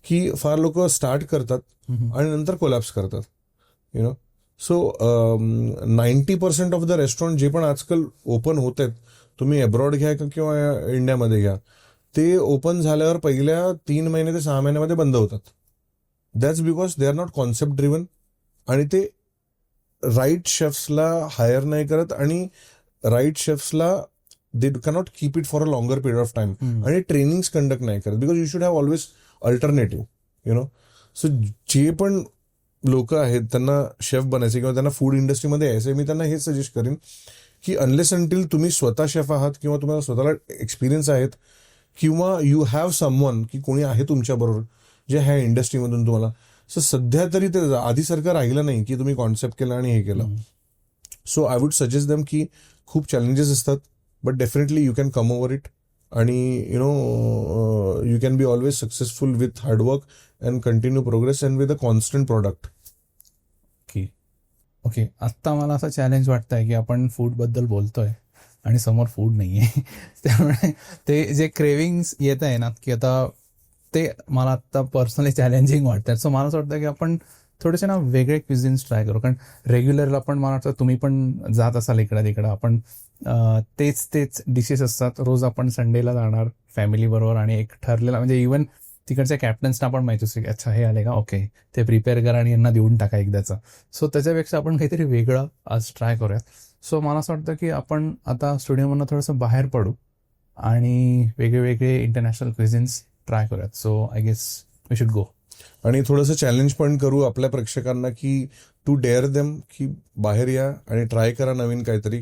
की फार लोक स्टार्ट करतात आणि नंतर कोलॅप्स करतात. सो 90% ऑफ द रेस्टॉरंट जे पण आजकाल ओपन होत आहेत, तुम्ही अब्रॉड घ्या किंवा इंडियामध्ये घ्या, ते ओपन झाल्यावर पहिल्या 3 महिने ते 6 महिन्यामध्ये बंद होतात. That's because they are not concept driven आणि ते राईट शेफ्सला हायर नाही करत आणि राईट शेफ्सला they cannot keep it for a longer period of time आणि ट्रेनिंग्स कंडक्ट नाही करत. Because you should have always alternative. So जे पण लोक आहेत त्यांना शेफ बनायचे किंवा त्यांना फूड इंडस्ट्रीमध्ये यायचं, मी त्यांना हेच सजेस्ट करेन की अनलेस अंटील तुम्ही स्वतः शेफ आहात किंवा तुम्हाला स्वतःला एक्सपिरियन्स आहेत किंवा यू हॅव समवन की कोणी आहे तुमच्याबरोबर जे ह्या इंडस्ट्रीमधून तुम्हाला, सो सध्या तरी ते आधीसारखं राहिलं नाही की तुम्ही कॉन्सेप्ट केला आणि हे केलं. So I would suggest them की खूप चॅलेंजेस असतात, but definitely you can come over it आणि you can be always successful with hard work and continue progress and with a constant product. Okay. आत्ता मला असं चॅलेंज वाटतं आहे की आपण फूडबद्दल बोलतोय आणि समोर फूड नाही आहे. त्यामुळे ते जे क्रेविंग्स येत आहे ना, की आता ते मला आत्ता पर्सनली चॅलेंजिंग वाटतं. सो मला असं वाटतं की आपण थोडेसे ना वेगळे क्विझिन्स ट्राय करू, कारण रेग्युलरला पण मला वाटतं तुम्ही पण जात असाल इकडं तिकडं, आपण तेच डिशेस असतात रोज. आपण संडेला जाणार फॅमिलीबरोबर आणि एक ठरलेला, म्हणजे इवन तिकडच्या कॅप्टन्सना पण माहिती असते की अच्छा हे आले का, ओके ते प्रिपेअर करा आणि यांना देऊन टाका एकदाचा. सो त्याच्यापेक्षा आपण काहीतरी वेगळं आज ट्राय करूयात. सो मला असं वाटतं की आपण आता स्टुडिओमधनं थोडंसं बाहेर पडू आणि वेगळे इंटरनॅशनल क्विझिन्स ट्राय करूयात. So I guess we should go. आणि थोडंसं चॅलेंज पण करू आपल्या प्रेक्षकांना की टू डेअर देम, की बाहेर या आणि ट्राय करा नवीन काहीतरी.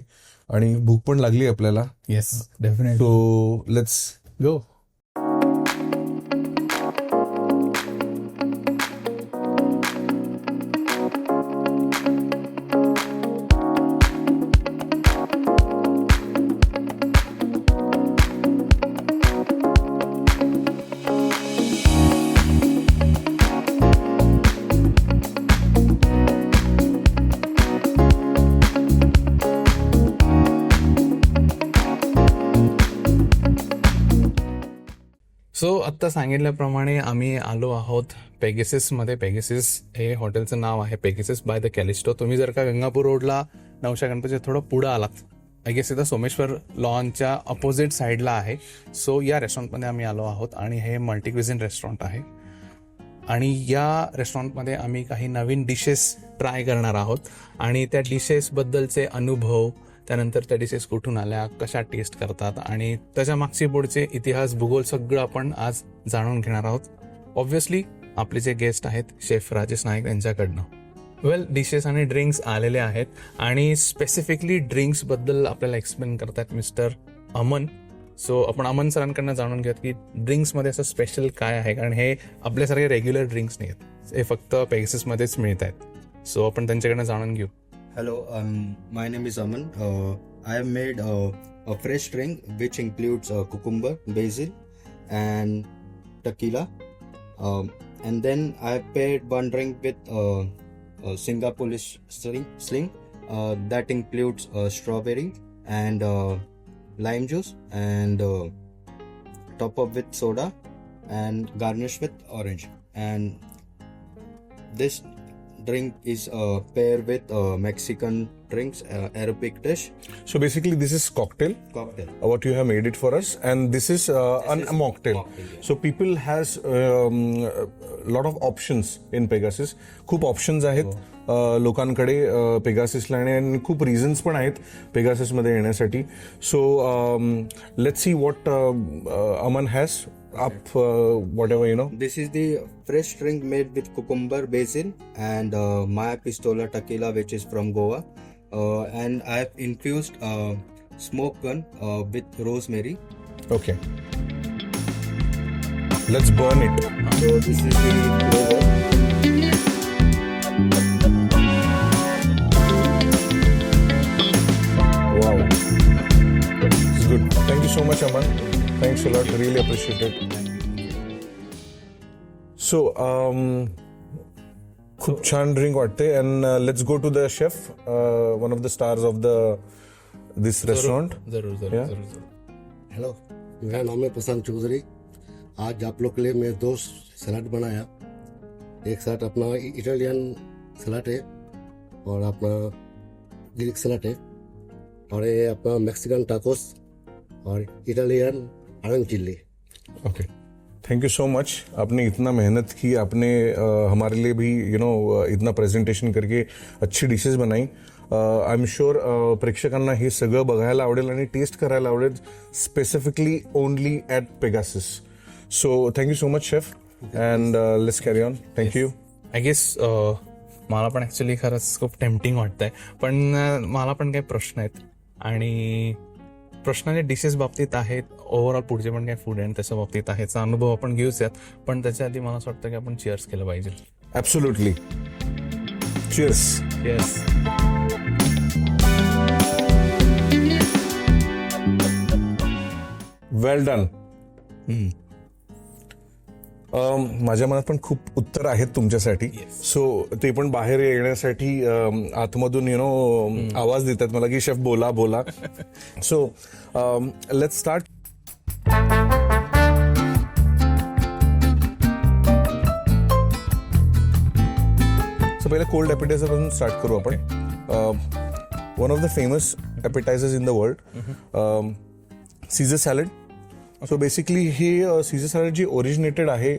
आणि भूक पण लागली आपल्याला. Yes definitely. So let's go. So आत्ता सांगितल्याप्रमाणे आम्ही आलो आहोत पेगेसिसमध्ये. पेगेसिस हे हॉटेलचं नाव आहे, पेगेसिस बाय द कॅलिस्टो. तुम्ही जर का गंगापूर रोडला नवशा गणपतीच्या थोडं पुढं आलात, आय गेस इथं सोमेश्वर लॉनच्या अपोजिट साईडला आहे. सो या रेस्टॉरंटमध्ये आम्ही आलो आहोत आणि हे मल्टीक्विझिन रेस्टॉरंट आहे. आणि या रेस्टॉरंटमध्ये आम्ही काही नवीन डिशेस ट्राय करणार आहोत आणि त्या डिशेसबद्दलचे अनुभव, त्यानंतर त्या डिशेस कुठून आल्या, कशा टेस्ट करतात आणि त्याच्या मागचे पुढचे इतिहास, भूगोल सगळं आपण आज जाणून घेणार आहोत. ऑब्व्हियसली आपले जे गेस्ट आहेत शेफ राजेश नाईक यांच्याकडनं. वेल, डिशेस आणि ड्रिंक्स आलेले आहेत आणि स्पेसिफिकली ड्रिंक्सबद्दल आपल्याला एक्सप्लेन करतात मिस्टर अमन. सो आपण अमन सरांकडनं जाणून घेऊयात की ड्रिंक्समध्ये असं स्पेशल काय आहे, कारण हे आपल्यासारखे रेग्युलर ड्रिंक्स नाही आहेत, हे फक्त पेगेसिसमध्येच मिळत आहेत. सो आपण त्यांच्याकडनं जाणून घेऊ. Hello, my name is Aman. I have made a fresh drink which includes cucumber, basil, and tequila. And then I have paired one drink with Singaporean sling that includes strawberry and lime juice, and top up with soda and garnish with orange. And this drink is paired with Mexican drinks, Arabic dish. So basically this is cocktail. What you have made it for us, and this is a mocktail. Mocktail, yeah. So people has lot of options in Pegasus. खूप options आहेत लोकांकडे पेगासिसला, आणि खूप reasons पण आहेत पेगासिसमध्ये येण्यासाठी. So let's see what Aman has up whatever you know. This is the fresh drink made with cucumber, basil, and Maya Pistola tequila, which is from Goa. And I have infused smoke gun with rosemary. Okay, let's burn it. So this is the flavor. Wow, it's good. Thank you so much, Aman. Thanks a lot, really appreciate it. So खूप छान drink वाटते. And let's go to the chef, one of the stars of this restaurant. जरूर जरूर Yeah. जरूर. Hello, मेरा नाम है प्रशांत चौधरी. आज आप लोग के लिए मैं दो सलाद बनाया. एक सलाद अपना इटालियन सलाद है और अपना ग्रीक सलाद है, और ये अपना मैक्सिकन टाकोस और Italian orange chilli. Okay, thank you so much. आपने इतना मेहनत की, आपने हमारे लिए भी इतना प्रेझेंटेशन करके अच्छी डिशेस बनाई. आय एम शुअर प्रेक्षकांना हे सगळं बघायला आवडेल आणि टेस्ट करायला आवडेल, specifically only at Pegasus. So thank you so much chef, and let's carry on. Thank you. I guess मला पण ॲक्च्युली खरंच खूप टेम्पटिंग वाटतंय, पण मला पण काही प्रश्न आहेत आणि प्रश्नाचे डिशेस बाबतीत आहेत, ओव्हरऑल पुढचे पण काही फूड आणि त्याच्या बाबतीत आहे, याचा अनुभव आपण घेऊच यात. पण त्याच्या आधी मला असं वाटतं की आपण चिअर्स केलं पाहिजे. ॲब्सोल्युटली. चिअर्स. येस. वेल डन. माझ्या मनात पण खूप उत्तर आहेत तुमच्यासाठी. सो ते पण बाहेर येण्यासाठी आतमधून आवाज देतात मला की शेफ बोला बोला. So let's start. सो पहिले कोल्ड ॲपिटायझर पासून स्टार्ट करू आपण. One of the famous appetisers in the world, Caesar salad. So basically हे सीझर सॅलड जी ओरिजिनेटेड आहे,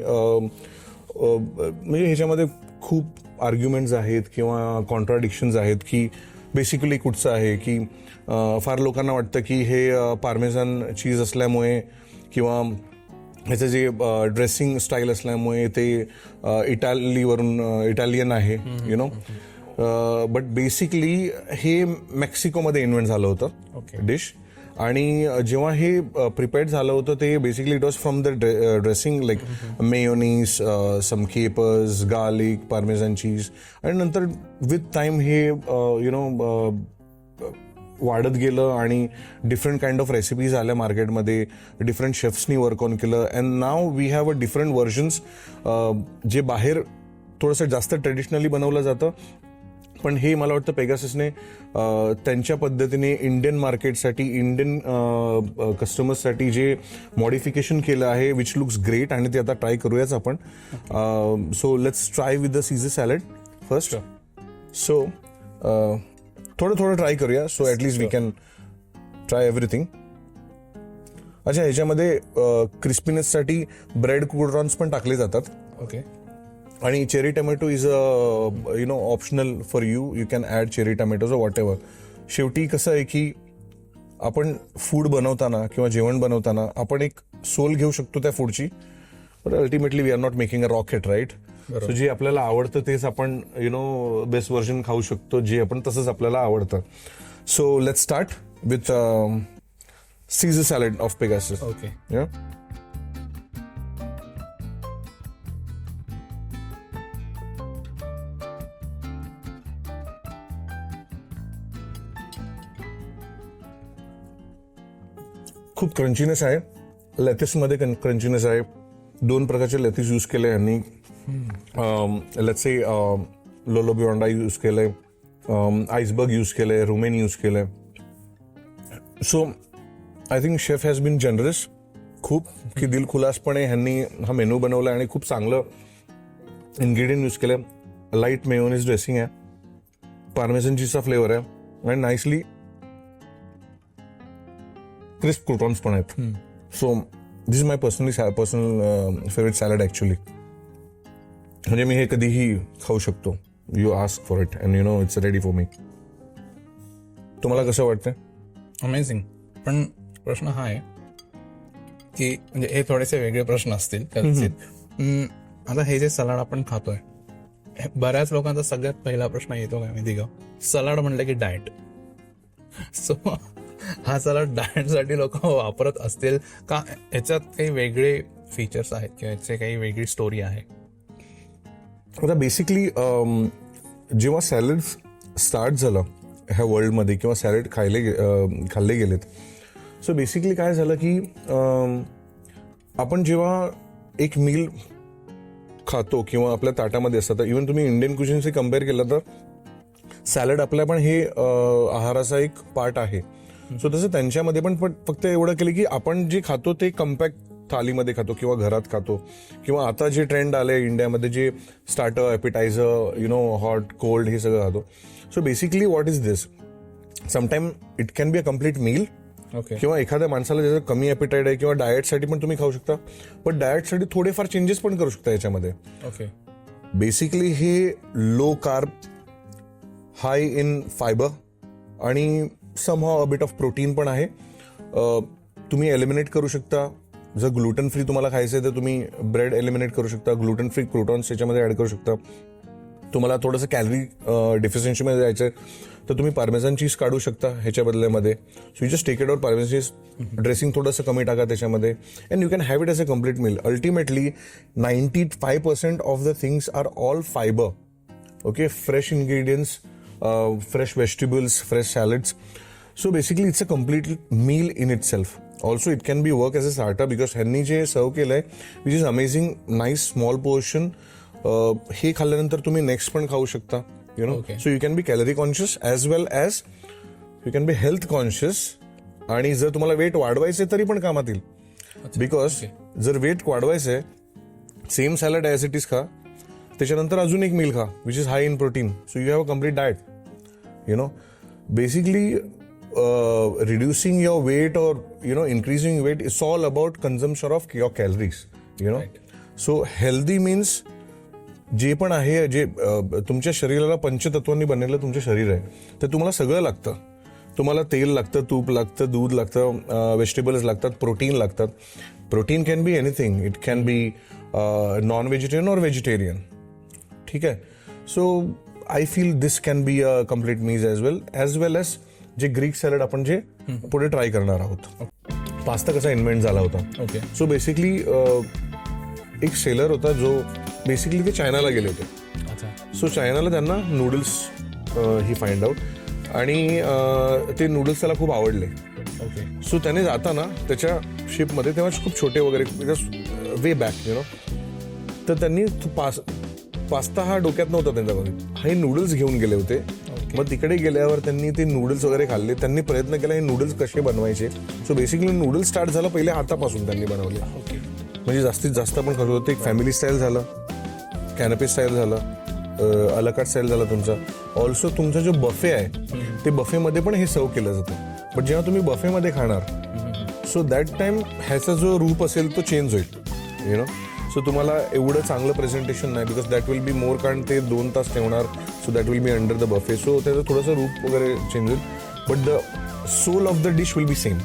म्हणजे ह्याच्यामध्ये खूप आर्ग्युमेंट्स आहेत किंवा कॉन्ट्राडिक्शन्स आहेत की बेसिकली कुठचं आहे, की फार लोकांना वाटतं की हे पार्मेझान चीज असल्यामुळे किंवा ह्याचं जे ड्रेसिंग स्टाईल असल्यामुळे ते इटालियन आहे, बट बेसिकली हे मेक्सिकोमध्ये इन्व्हेंट झालं होतं डिश. आणि जेव्हा हे प्रिपेअर्ड झालं होतं ते basically it was from the dressing like mayonnaise, some capers, garlic, parmesan cheese. आणि नंतर विथ टाइम हे वाढत गेलं आणि डिफरंट काइंड ऑफ रेसिपीज आल्या मार्केटमध्ये, डिफरंट शेफ्सनी वर्क ऑन केलं. And now we have a different versions जे बाहेर थोडंसं जास्त ट्रेडिशनली बनवलं जातं पण हे मला वाटतं पेगाससने त्यांच्या पद्धतीने इंडियन मार्केटसाठी, इंडियन कस्टमर्ससाठी जे मॉडिफिकेशन केलं आहे, विच लुक्स ग्रेट, आणि ते आता ट्राय करूयाच आपण. So let's try with the Caesar salad first. So थोडं ट्राय करूया, so at least we can try everything. अच्छा, ह्याच्यामध्ये क्रिस्पीनेससाठी ब्रेड क्रूटॉन्स पण टाकले जातात. ओके. आणि cherry tomato is optional for you. You can add cherry tomatoes or whatever. शेवटी कसं आहे की आपण फूड बनवताना किंवा जेवण बनवताना आपण एक सोल घेऊ शकतो त्या फूडची, but ultimately we are not making a rocket, right? So जे आपल्याला आवडतं तेच आपण बेस्ट व्हर्जन खाऊ शकतो, जे आपण तसंच आपल्याला आवडतं. So let's start with Caesar salad of Pegasus. Okay. खूप क्रंचीनेस आहे, लेथिसमध्ये क्रंचीनेस आहे. 2 प्रकारचे लेथिस यूज केले यांनी. Let's say lollo bionda use केलंय, आईसबर्ग यूज केलंय, रुमेन यूज केलंय. So I think chef has been generous खूप, की दिलखुलासपणे ह्यांनी हा मेनू बनवला आणि खूप चांगलं इन्ग्रेडियंट यूज केलं. लाईट मेयोनीज ड्रेसिंग आहे, पार्मेसन चीजचा फ्लेवर आहे, आणि नाईसली क्रिस्प क्रूटॉन्स पण आहेत. So this is my personal favourite salad actually. म्हणजे मी हे कधीही खाऊ शकतो. You ask for it and it's ready for me. तुम्हाला कसं वाटतंय? अमेझिंग. पण प्रश्न हा आहे की म्हणजे हे थोडेसे वेगळे प्रश्न असतील कदाचित. आता हे जे सलाड आपण खातोय, बऱ्याच लोकांचा सगळ्यात पहिला प्रश्न येतो काय माहिती का? सलाड म्हणलं की डाएट. सो हा सलाड डाएटसाठी लोक वापरत असतील का? याच्यात काही वेगळे फीचर्स आहेत किंवा याची काही वेगळी स्टोरी आहे? आता बेसिकली जेव्हा सॅलड स्टार्ट झालं ह्या वर्ल्डमध्ये किंवा सॅलड खाल्ले गेलेत, सो बेसिकली काय झालं की आपण जेव्हा एक मील खातो किंवा आपल्या ताटामध्ये असतं, तर इव्हन तुम्ही इंडियन क्युझिनशी कम्पेअर केलं तर सॅलड आपल्या पण हे आहाराचा एक पार्ट आहे. सो तसं त्यांच्यामध्ये पण फक्त एवढं केलं की आपण जे खातो ते कम्पॅक्ट थालीमध्ये खातो किंवा घरात खातो, किंवा आता जे ट्रेंड आले इंडियामध्ये जे स्टार्टर, ॲपिटायझर, हॉट कोल्ड हे सगळं खातो. So basically what is this? Sometime it can be a complete meal, किंवा एखाद्या माणसाला ज्याचं कमी ॲपिटाईट आहे किंवा डाएटसाठी पण तुम्ही खाऊ शकता, पण डाएटसाठी थोडेफार चेंजेस पण करू शकता याच्यामध्ये. ओके. बेसिकली हे low carb, high in fibre आणि somehow a bit of protein पण आहे. तुम्ही एलिमिनेट करू शकता. जर ग्लुटन फ्री तुम्हाला खायचं आहे तर तुम्ही ब्रेड एलिमिनेट करू शकता, ग्लुटन फ्री क्रूटॉन्स त्याच्यामध्ये ॲड करू शकता. तुम्हाला थोडंसं कॅलरी डेफिशियन्सीमध्ये जायचं आहे तर तुम्ही पार्मेझन चीज काढू शकता ह्याच्या बदल्यामध्ये. So you just take it out parmesan cheese, dressing थोडंसं कमी टाका त्याच्यामध्ये, and you can have it as a complete meal. Ultimately 95% of the things are all fibre. Okay, fresh ingredients, fresh vegetables, fresh salads. So basically it's a complete meal in itself. Also it can be work as a starter because ह्यांनी जे सर्व केलंय which is amazing, nice small portion. हे खाल्ल्यानंतर तुम्ही next पण खाऊ शकता, Okay. So you can be calorie conscious as well as you can be health conscious. आणि जर तुम्हाला वेट वाढवायचंय तरी पण कामात येईल, बिकॉज जर वेट वाढवायचंय same salad as it is खा, त्याच्यानंतर अजून एक मील खा which is high in protein. So you have a complete diet. Basically reducing your weight or increasing weight is all about consumption of your calories. Right. So healthy means जे पण आहे, जे तुमच्या शरीराला पंचतत्वांनी बनलेलं तुमचं शरीर आहे, तर तुम्हाला सगळं लागतं. तुम्हाला तेल लागतं, तूप लागतं, दूध लागतं, व्हेजिटेबल्स लागतात, प्रोटीन लागतात. Protein can be anything. It can be non vegetarian और व्हेजिटेरियन. ठीक आहे. So I feel this can be a complete meal as well as जे ग्रीक सॅलड आपण जे पुढे ट्राय करणार आहोत. पास्ता कसा इन्व्हेंट झाला होता? ओके. सो बेसिकली एक सेलर होता जो बेसिकली ते चायनाला गेले होते. अच्छा. सो चायनाला त्यांना नूडल्स ही फाइंड आउट, आणि ते नूडल्स त्याला खूप आवडले. ओके. सो त्याने जाताना त्याच्या शिपमध्ये तेव्हा खूप छोटे वगैरे वे बॅक तर त्यांनी पास्ता हा डोक्यात नव्हता त्यांच्यामध्ये, हे नूडल्स घेऊन गेले होते. मग तिकडे गेल्यावर त्यांनी ते नूडल्स वगैरे खाल्ले, त्यांनी प्रयत्न केला हे नूडल्स कसे बनवायचे. सो बेसिकली नूडल्स स्टार्ट झालं पहिले हातापासून त्यांनी बनवले. म्हणजे जास्तीत जास्त आपण करत होतो. एक फॅमिली स्टाईल झालं, कॅनपे स्टाईल झालं, अलकाट स्टाईल झालं तुमचा. ऑल्सो तुमचा जो बफे आहे ते बफेमध्ये पण हे सर्व केलं जातं. बट जेव्हा तुम्ही बफेमध्ये खाणार सो दॅट टाइम ह्याचा जो रूप असेल तो चेंज होईल, यु नो. सो तुम्हाला एवढं चांगलं प्रेझेंटेशन नाही, because that will be more, कारण ते 2 तास ठेवणार. So that will be under the buffet. सो त्याचं थोडंसं रूप वगैरे चेंज होईल, but the soul of the dish will be same.